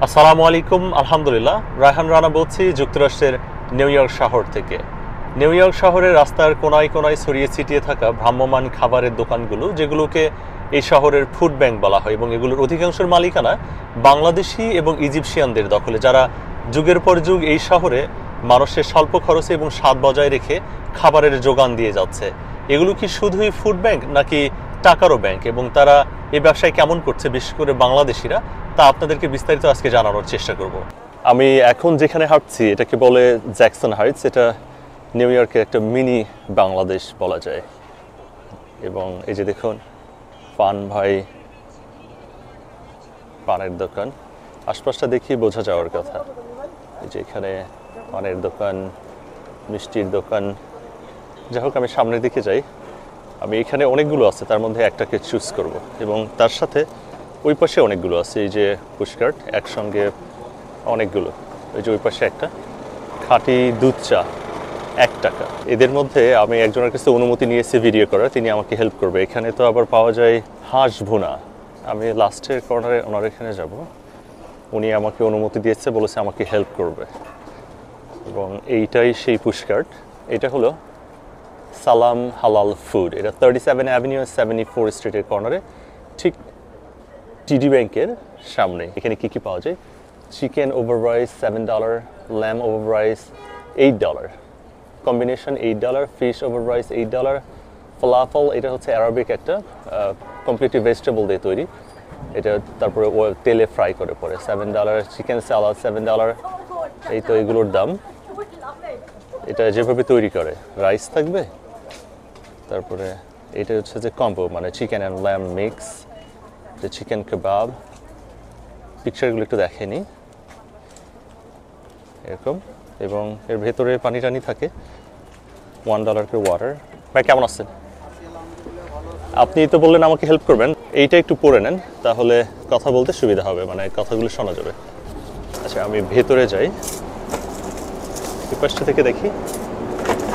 আসসালামু আলাইকুম। আলহামদুলিল্লাহ, রায়হান রানা বলছি যুক্তরাষ্ট্রের নিউ ইয়র্ক শহর থেকে। নিউ ইয়র্ক শহরের রাস্তার কোনায় কোনায় ছড়িয়ে ছিটিয়ে থাকা ভ্রাম্যমাণ খাবারের দোকানগুলো, যেগুলোকে এই শহরের ফুড ব্যাংক বলা হয়, এবং এগুলোর অধিকাংশের মালিকানা বাংলাদেশি এবং ইজিপশিয়ানদের দখলে, যারা যুগের পর যুগ এই শহরে মানুষের স্বল্প খরচে এবং স্বাদ বজায় রেখে খাবারের যোগান দিয়ে যাচ্ছে। এগুলো কি শুধুই ফুড ব্যাংক নাকি টাকারও ব্যাংক, এবং তারা এই ব্যবসায় কেমন করছে, বিশেষ করে বাংলাদেশিরা, তা আপনাদেরকে বিস্তারিত আজকে জানানোর চেষ্টা করব। আমি এখন যেখানে হাঁটছি এটাকে বলে জ্যাকসন হাইটস। এটা নিউ ইয়র্কের একটা মিনি বাংলাদেশ বলা যায়। এবং এই যে দেখুন, পান ভাই পানের দোকান, আশপাশটা দেখি বোঝা যাওয়ার কথা। এই যে এখানে পানের দোকান, মিষ্টির দোকান। যাই হোক, আমি সামনের দিকে যাই। আমি এখানে অনেকগুলো আছে, তার মধ্যে একটাকে চুজ করব, এবং তার সাথে ওই পাশে অনেকগুলো আছে। এই যে পুশকার্ট, একসঙ্গে অনেকগুলো। ওই যে ওই পাশে একটা খাঁটি দুধ চা, $1। এদের মধ্যে আমি একজনের কাছে অনুমতি নিয়েছি ভিডিও করার, তিনি আমাকে হেল্প করবে। এখানে তো আবার পাওয়া যায় হাঁস ভুনা। আমি লাস্টের কর্নারে ওনার এখানে যাব। উনি আমাকে অনুমতি দিয়েছে, বলেছে আমাকে হেল্প করবে। এবং এইটাই সেই পুশকার্ট। এটা হলো সালাম হালাল ফুড। এটা 37 অ্যাভিনিউ 74 স্ট্রিটের কর্নারে, ঠিক টিডি ব্যাংকের সামনে। এখানে কি কি পাওয়া যায়? Chicken over rice $7, lamb over rice $8, combination $8, fish over rice $8, ফলাফল, এটা হচ্ছে অ্যারাবিক একটা কমপ্লিটলি ভেজিটেবল দিয়ে তৈরি। এটা তারপরে তেলে ফ্রাই করে পরে $7, চিকেন সালাদ $7। এই তো এগুলোর দাম। এটা যেভাবে তৈরি করে, রাইস থাকবে, তারপরে এটা হচ্ছে যে কম্বো, মানে চিকেন অ্যান্ড ল্যাম মিক্স, যে চিকেন কাবাব। পিকচারগুলো একটু দেখেনি এরকম, এবং এর ভেতরে পানি টানি থাকে। $1 করে ওয়াটার। ভাই কেমন আছেন? আপনি তো বললেন আমাকে হেল্প করবেন, এইটা একটু পড়ে নেন, তাহলে কথা বলতে সুবিধা হবে, মানে কথাগুলো শোনা যাবে। আচ্ছা, আমি ভেতরে যাই। এই পাশটা থেকে দেখি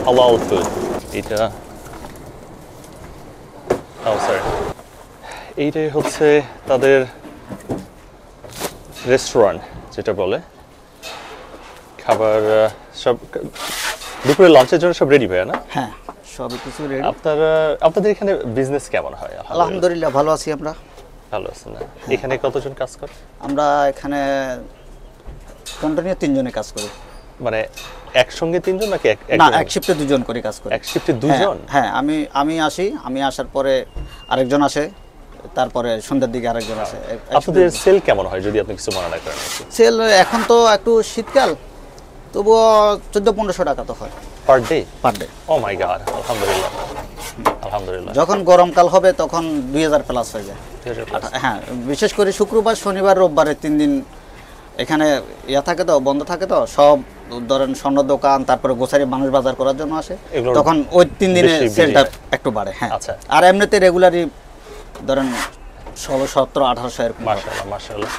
হালাল ফুড। এটা এইটাই হচ্ছে তাদের রেস্টুরেন্ট, যেটা বলে। খাবার সব দুপুরে লাঞ্চের জন্য সব রেডি ভাইয়া না? হ্যাঁ, সব কিছু রেডি। আপনাদের এখানে বিজনেস কেমন হয়? আলহামদুলিল্লাহ ভালো আছি আমরা। ভালো আছেন না? এখানে কতজন কাজ করে? আমরা এখানে কন্টিনিউ 3 জনে কাজ করি। মানে একসঙ্গে 3 জন নাকি না, এক শিফটে 2 জন করে কাজ করি। এক শিফটে 2 জন? হ্যাঁ, আমি আসি, আমি আসার পরে আরেকজন আসে, তারপরে সন্ধ্যার দিকে আরেকজন আসে। আপনাদের সেল কেমন হয় যদি আপনি কিছু মনে না করেন? সেল এখন তো একটু শীতকাল, তবুও 1400-1500 টাকা তো হয় পার ডে। ও মাই গড, আলহামদুলিল্লাহ আলহামদুলিল্লাহ। যখন গরমকাল হবে তখন 2000 প্লাস হয়ে যায়। হ্যাঁ, বিশেষ করে শুক্রবার, শনিবার, রোববারে 3 দিন এখানে থাকে তো, বন্ধ থাকে তো। সব ধরেন স্বর্ণ দোকান, তারপরে গোছারি মানুষ বাজার করার জন্য আসে, তখন ওই 3 দিনে সেলটা একটু বাড়ে। হ্যাঁ, আর এমনিতে রেগুলারই ধরেন 1600-1800 এরকম। মাশাআল্লাহ মাশাআল্লাহ।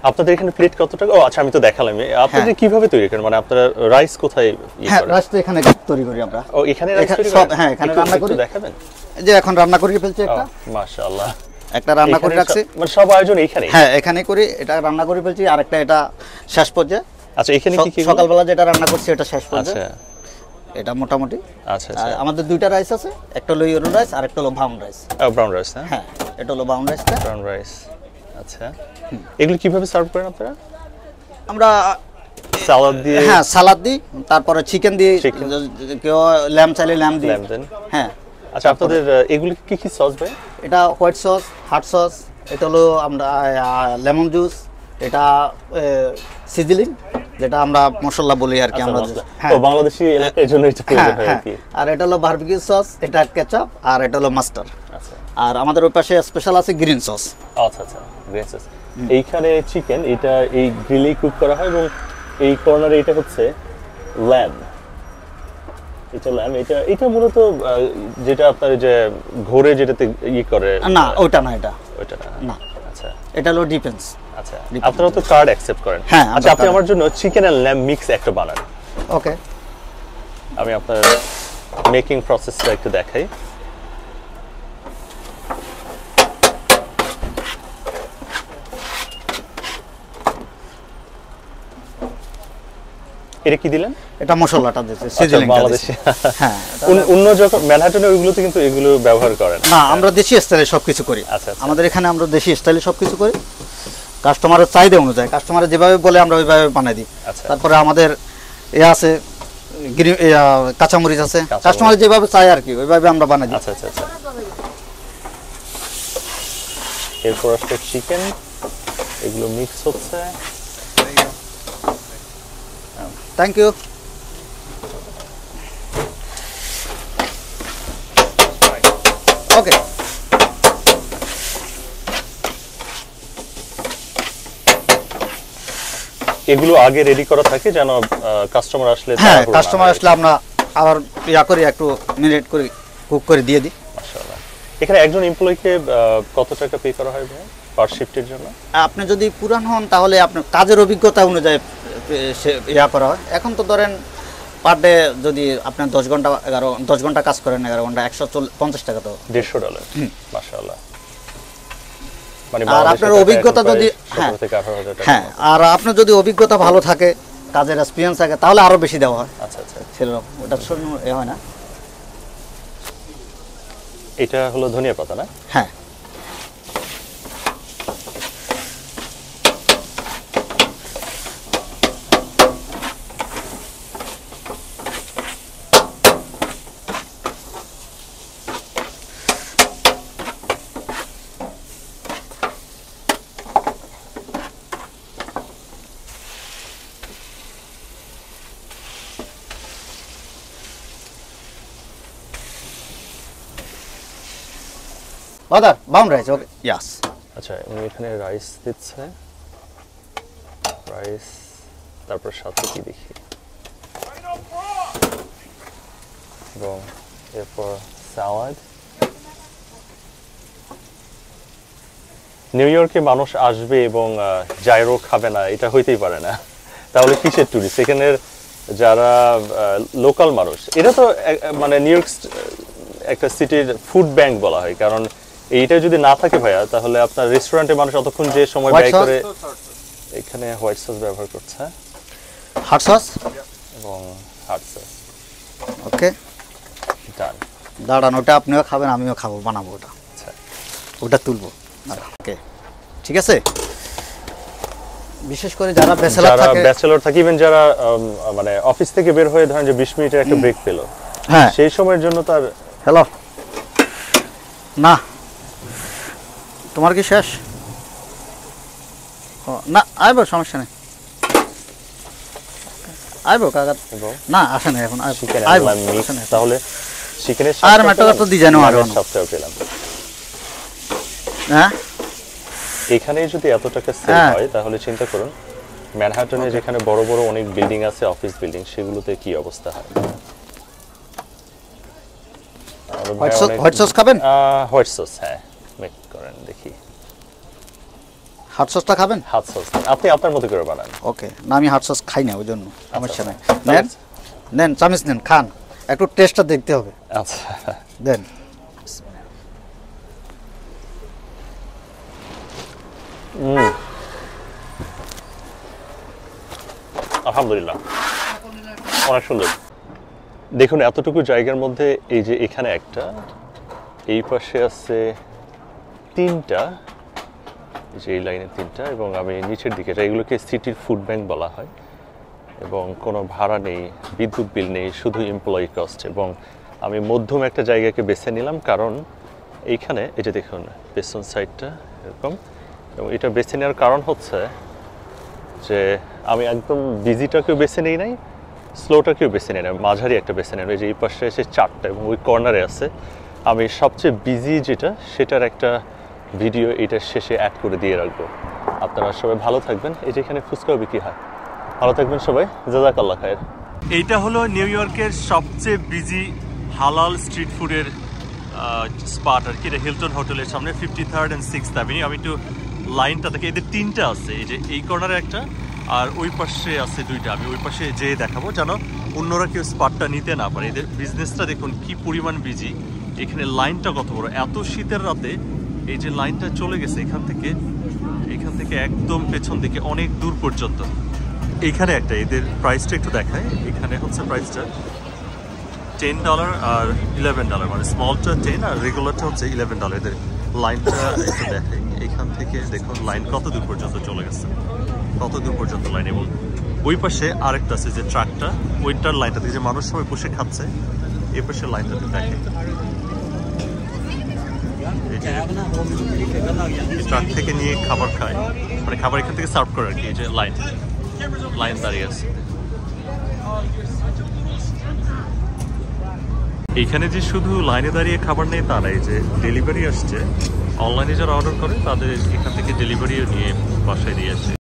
আপনাদের এখানে প্লেট কত টাকা? ও আচ্ছা, আমি তো দেখালাম। আপনাদের কিভাবে তৈরি করেন, মানে আপনারা রাইস কোথায় করেন? হ্যাঁ, রাইস তো এখানে তৈরি করি আমরা। ও, এখানে রাইস তৈরি করেন? হ্যাঁ, এখানে রান্না করি। দেখাবেন? যে এখন রান্না করে ফেলছি একটা। মাশাআল্লাহ, একটা রান্না করে রাখছি। মানে সব আয়োজন এইখানে? হ্যাঁ, এখানে করি। এটা রান্না করে ফেলছি, আর একটা এটা শেষ পর্যায়ে। আচ্ছা, এখানে কি কি? সকালবেলা যেটা রান্না করছি এটা শেষ পর্যায়ে। আচ্ছা, এটা মোটামুটি। আচ্ছা আচ্ছা। আমাদের 2টা রাইস আছে, একটা হলো ইয়েলো রাইস আর একটা হলো ব্রাউন রাইস। Brown rice. হ্যাঁ, এটা হলো ব্রাউন রাইসটা। Brown rice. আচ্ছা, এগুলো কিভাবে সার্ভ করেন আপনারা? আমরা সালাদ দিয়ে। হ্যাঁ, সালাদ দিই, তারপরে চিকেন দিই, কেউ ল্যাম চাইলে ল্যাম দিই। হ্যাঁ। আচ্ছা, আপনাদের এগুলো কি কি সস ভাই? এটা হোয়াইট সস, হার্ড সস, এটা হলো আমরা লেমন জুস, এটা সিজলিং, যেটা আমরা মশলা বলি আর কি আমরা। হ্যাঁ, বাংলাদেশি এলাকার জন্য এটা প্রয়োজন হয় আর কি। আর এটা হলো বারবিকিউ সস, এটা কেচাপ, আর এটা হলো মাস্টার্ড। আচ্ছা। আর আমাদের ওই পাশে স্পেশাল আছে গ্রিন সস। আচ্ছা আচ্ছা, গ্রিন সস। এইখানে চিকেন, এটা এই গ্রিলেই কুক করা হয়, এবং এই কর্নারে এটা হচ্ছে ল্যাম। এটা ল্যাম, এটা মূলত যেটা আপনার যে ঘোরে যেটাতে করে না, ওটা না, এটা ওটা না। আচ্ছা, এটা হলো ডিফেন্স। আচ্ছা, আপনারা তো কার্ড অ্যাকসেপ্ট করেন? হ্যাঁ। আচ্ছা, আপনি আমার জন্য চিকেন এন্ড ল্যাম মিক্স একটা বানান। ওকে, আমি আপনার মেকিং প্রসেসটা একটু দেখাই। এটা কি দিলেন? এটা মশলাটা দিয়েছে সিজনিং বাংলাদেশি। হ্যাঁ অন্য যখন ম্যানহাটনে ওইগুলোতে কিন্তু এগুলো ব্যবহার করেন না, আমরা দেশি স্টাইলে সবকিছু করি। আচ্ছা। আমাদের এখানে আমরা দেশি স্টাইলে সবকিছু করি, কাস্টমারের চাহিদা অনুযায়ী, কাস্টমার যেভাবে বলে আমরা ওইভাবে বানাই দিই। আচ্ছা। তারপরে আমাদের আছে কাঁচামরিচ আছে, কাস্টমার যেভাবে চায় আর কি ওইভাবে আমরা বানাই দিই। আচ্ছা। এরপর আসলে চিকেন, এগুলো মিক্স হচ্ছে। Thank you. ওকে, এগুলো আগে রেডি করা থাকে যেন কাস্টমার আসলে হ্যাঁ কাস্টমার আসলে আমরা আবার করি একটু মিনিট করে কুক করে দিয়ে দিই। মাশাআল্লাহ। এখানে একজন এমপ্লয়িকে কত টাকা পে করা হয় ভাই পার শিফটের জন্য? আপনি যদি পুরান হন তাহলে আপনার কাজের অভিজ্ঞতা অনুযায়ী করা হয়। এখন তো ধরেন পার ডে যদি আপনি 10 ঘন্টা কাজ করেন, 11 ঘন্টা 150 টাকা, তো $150। মাশাআল্লাহ। মানে আর আপনার অভিজ্ঞতা যদি হ্যাঁ আর আপনার যদি অভিজ্ঞতা ভালো থাকে, কাজের এক্সপিরিয়েন্স থাকে, তাহলে আরো বেশি দেওয়া হয়। আচ্ছা। সেরকম ওটা শূন্য হয় না। এটা হলো ধনিয়া পাতা না? হ্যাঁ। বাউন্ড রাইস, ওকে, ইয়াস। আচ্ছা, উনি এখানে রাইস দিচ্ছে, রাইস, তারপর সাথে কি দেখি, এবং এরপর সালাদ। নিউ ইয়র্কে মানুষ আসবে এবং জাইরো খাবে না, এটা হইতেই পারে না। তাহলে কিসের ট্যুরিস্ট? এখানের যারা লোকাল মানুষ, এটা তো মানে নিউ ইয়র্ক একটা সিটির ফুড ব্যাংক বলা হয়, কারণ এইটা যদি না থাকে ভাইয়া, তাহলে আপনার রেস্টুরেন্টে মানুষ অতক্ষণ যে সময় ব্যয় করে। এখানে হোয়াইট সস ব্যবহার করছে, হট সস এবং হট সস। ওকে, ডান। দাঁড়ান, ওটা আপনিও খাবেন, আমিও খাবো, বানাবো ওটা। আচ্ছা, ওটা তুলবো। ওকে, ঠিক আছে। বিশেষ করে যারা ব্যাচেলর থাকে, ইভেন যারা মানে অফিস থেকে বের হয়ে ধরেন যে 20 মিনিটের একটা ব্রেক পেল, হ্যাঁ, সেই সময়ের জন্য তার। হ্যালো, না তোমার কি শেষ? না, আইবো, সমস্যা নেই, আইবো কাকা। না, আসে না এখন, তাহলে চিকেনের আর ম্যাটার তো ডিজাইন আর সবটাও পেলাম। হ্যাঁ, এখানে যদি এত টাকা সেল হয়, তাহলে চিন্তা করুন ম্যানহাটনে যেখানে বড় বড় অনেক বিল্ডিং আছে, অফিস বিল্ডিং, সেগুলোতে কি অবস্থা হয়। হোয়াইট সস খাবেন? হোয়াইট সস, হ্যাঁ, মেক করেন দেখি। হট সসটা খাবেন? হট সস আপনি আপনার মতো করে বানান। ওকে, না আমি হট সস খাই না, ওই জন্য সমস্যা নাই। নেন চামচ নেন, খান, একটু টেস্টটা দেখতে হবে। আচ্ছা, দেন। আলহামদুলিল্লাহ, অনেক সুন্দর। দেখুন এতটুকু জায়গার মধ্যে, এই যে এখানে একটা, এই পাশে আছে 3টা, যে এই লাইনে 3টা, এবং আমি নিচের দিকে, এগুলোকে সিটির ফুড ব্যাংক বলা হয়, এবং কোনো ভাড়া নেই, বিদ্যুৎ বিল নেই, শুধু এমপ্লয়ি কস্ট। এবং আমি মধ্যম একটা জায়গাকে বেছে নিলাম, কারণ এইখানে এই যে দেখুন পেছন সাইডটা এরকম, এবং এটা বেছে নেওয়ার কারণ হচ্ছে যে আমি একদম বিজিটাকেও বেছে নেই নাই, স্লোটাকেও বেছে নেই না, মাঝারি একটা বেছে নেই। এই যে এই পাশে এসে 4টা, এবং ওই কর্নারে আছে। আমি সবচেয়ে বিজি যেটা, সেটার একটা ভিডিও এটার শেষে অ্যাড করে দিয়ে রাখবো। আপনারা সবাই ভালো থাকবেন। এই যে এখানে ফুচকাও বিক্রি হয়। ভালো থাকবেন সবাই, জাযাকাল্লাহ খায়ের। এইটা হলো নিউ ইয়র্কের সবচেয়ে বিজি হালাল স্ট্রিট ফুডের স্পট আর কি। এটা হিলটন হোটেলের সামনে, 53rd and 6th অ্যাভিনিউ। আমি একটু লাইনটা থেকে, এদের 3টা আছে, এই যে এই কর্নারে একটা, আর ওই পাশে আছে 2টা। আমি ওই পাশে যেয়ে দেখাবো, যেন অন্যরা কেউ স্পটটা নিতে না পারে। এদের বিজনেসটা দেখুন কি পরিমাণ বিজি। এখানে লাইনটা কত বড়, এত শীতের রাতে এই যে লাইনটা চলে গেছে এখান থেকে একদম পেছন দিকে অনেক দূর পর্যন্ত। এইখানে একটা এদের প্রাইসটা একটু দেখায়। এখানে হচ্ছে প্রাইসটা $10 আর $11, মানে স্মলটা 10 আর রেগুলারটা হচ্ছে $11। এদের লাইনটা একটু দেখাই। এখান থেকে দেখুন লাইন কত দূর পর্যন্ত চলে গেছে, কত দূর পর্যন্ত লাইন। এবং ওই পাশে আরেকটা আছে যে ট্রাকটা, ওইটার লাইনটা থেকে যে মানুষ সবাই বসে খাচ্ছে, এই পাশে লাইনটাতে দেখে ট্রাক থেকে নিয়ে খাবার খায়, মানে খাবার এখান থেকে সার্ভ করে আর কি। এই যে লাইন দাঁড়িয়ে আছে। এখানে যে শুধু লাইনে দাঁড়িয়ে খাবার নেই তা না, এই যে ডেলিভারি আসছে, অনলাইনে যারা অর্ডার করে তাদের এখান থেকে ডেলিভারিও নিয়ে বাসায় দিয়ে আসে।